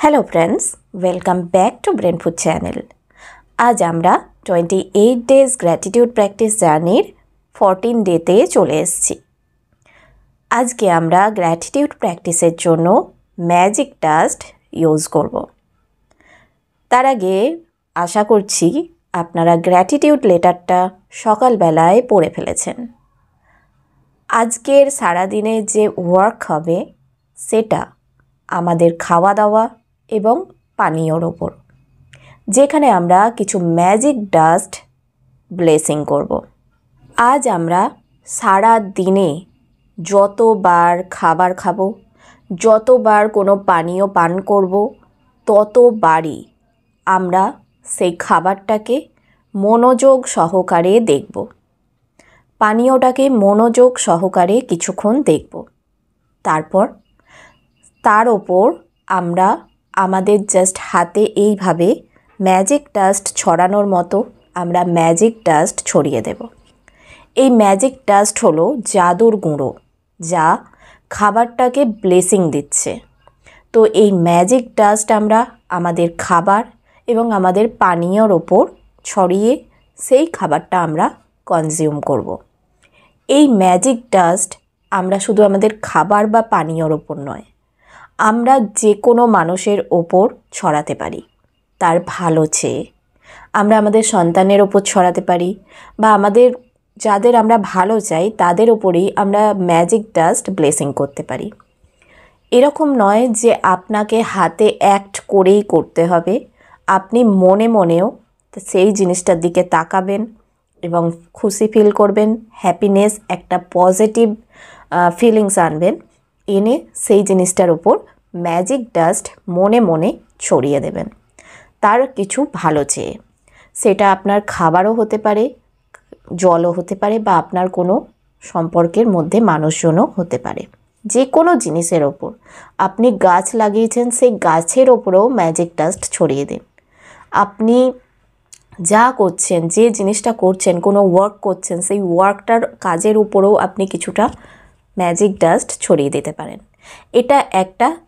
Hello friends, welcome back to brain food channel. আজ আমরা 28 days gratitude practice জার্নির 14 ডেতে চলে এসেছি। আজকে আমরা গ্র্যাটিটিউড প্র্যাকটিসের জন্য ম্যাজিক ডাস্ট ইউজ করব। তার আগে আশা করছি আপনারা গ্র্যাটিটিউড লেটারটা সকালবেলায় পড়ে ফেলেছেন। আজকের সারাদিনে যে ওয়ার্ক হবে সেটা আমাদের খাওয়া দাওয়া এবং পানীয়র ওপর, যেখানে আমরা কিছু ম্যাজিক ডাস্ট ব্লেসিং করব। আজ আমরা সারা দিনে যতবার খাবার খাবো, যতবার কোনো পানীয় পান করব, ততবারই আমরা সেই খাবারটাকে মনোযোগ সহকারে দেখব, পানীয়টাকে মনোযোগ সহকারে কিছুক্ষণ দেখব। তারপর তার ওপর আমরা আমাদের জাস্ট হাতে এইভাবে ম্যাজিক ডাস্ট ছড়ানোর মতো আমরা ম্যাজিক ডাস্ট ছড়িয়ে দেব। এই ম্যাজিক ডাস্ট হলো জাদুর গুঁড়ো, যা খাবারটাকে ব্লেসিং দিচ্ছে। তো এই ম্যাজিক ডাস্ট আমরা আমাদের খাবার এবং আমাদের পানীয়র ওপর ছড়িয়ে সেই খাবারটা আমরা কনজিউম করব। এই ম্যাজিক ডাস্ট আমরা শুধু আমাদের খাবার বা পানীয়র ওপর নয়, আমরা যে কোনো মানুষের ওপর ছড়াতে পারি। তার ভালো চেয়ে আমরা আমাদের সন্তানের ওপর ছড়াতে পারি, বা আমাদের যাদের আমরা ভালো চাই তাদের ওপরেই আমরা ম্যাজিক ডাস্ট ব্লেসিং করতে পারি। এরকম নয় যে আপনাকে হাতে অ্যাক্ট করেই করতে হবে, আপনি মনে মনেও সেই জিনিসটার দিকে তাকাবেন এবং খুশি ফিল করবেন, হ্যাপিনেস, একটা পজিটিভ ফিলিংস আনবেন, এনে সেই জিনিসটার উপর ম্যাজিক ডাস্ট মনে মনে ছড়িয়ে দেবেন তার কিছু ভালো চেয়ে। সেটা আপনার খাবারও হতে পারে, জলও হতে পারে, বা আপনার কোনো সম্পর্কের মধ্যে মানুষজনও হতে পারে। যে কোনো জিনিসের ওপর, আপনি গাছ লাগিয়েছেন, সেই গাছের ওপরেও ম্যাজিক ডাস্ট ছড়িয়ে দিন। আপনি যা করছেন, যে জিনিসটা করছেন, কোনো ওয়ার্ক করছেন, সেই ওয়ার্কটার কাজের উপরেও আপনি কিছুটা ম্যাজিক ডাস্ট ছড়িয়ে দিতে পারেন। এটা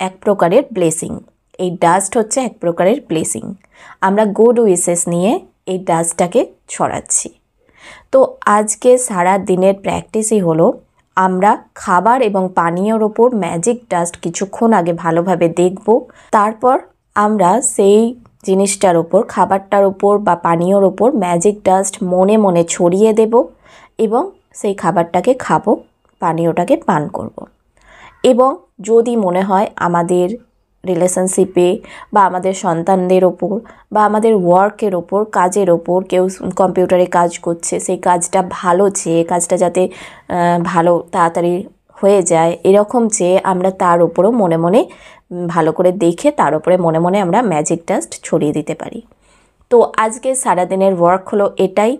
এক প্রকারের ব্লেসিং। এই ডাস্ট হচ্ছে এক প্রকারের ব্লেসিং। আমরা গুড উইশেস নিয়ে এই ডাস্টটাকে ছড়াচ্ছি। তো আজকে সারা দিনের প্র্যাকটিসই হলো আমরা খাবার এবং পানীয়র ওপর ম্যাজিক ডাস্ট কিছুক্ষণ আগে ভালোভাবে দেখব, তারপর আমরা সেই জিনিসটার ওপর, খাবারটার ওপর বা পানীয়র ওপর ম্যাজিক ডাস্ট মনে মনে ছড়িয়ে দেব এবং সেই খাবারটাকে খাবো, পানীয়টাকে পান করব। এবং যদি মনে হয় আমাদের রিলেশনশিপে বা আমাদের সন্তানদের ওপর বা আমাদের ওয়ার্কের ওপর, কাজের ওপর, কেউ কম্পিউটারে কাজ করছে, সেই কাজটা ভালো চেয়ে, কাজটা যাতে ভালো তাড়াতাড়ি হয়ে যায় এরকম চেয়ে আমরা তার উপরও মনে মনে ভালো করে দেখে তার উপরে মনে মনে আমরা ম্যাজিক ডাস্ট ছড়িয়ে দিতে পারি। তো আজকে সারাদিনের ওয়ার্ক হলো এটাই।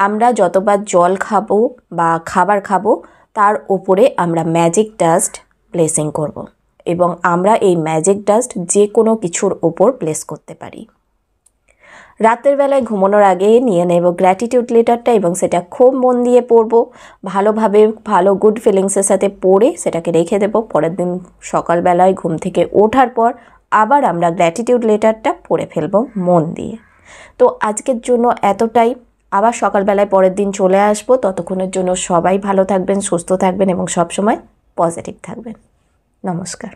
আমরা যতবার জল খাবো বা খাবার খাবো তার ওপরে আমরা ম্যাজিক ডাস্ট ব্লেসিং করব এবং আমরা এই ম্যাজিক ডাস্ট যে কোনো কিছুর ওপর প্লেস করতে পারি। রাতের বেলায় ঘুমানোর আগে নিয়ে নেব গ্র্যাটিটিউড লেটারটা এবং সেটা খুব মন দিয়ে পড়ব, ভালোভাবে, ভালো গুড ফিলিংসের সাথে পড়ে সেটাকে রেখে দেব। পরের দিন সকালবেলায় ঘুম থেকে ওঠার পর আবার আমরা গ্র্যাটিটিউড লেটারটা পড়ে ফেলব মন দিয়ে। তো আজকের জন্য এতটাই। আবার সকালবেলায় পরের দিন চলে আসবো। ততক্ষণের জন্য সবাই ভালো থাকবেন, সুস্থ থাকবেন এবং সবসময় পজিটিভ থাকবেন। নমস্কার।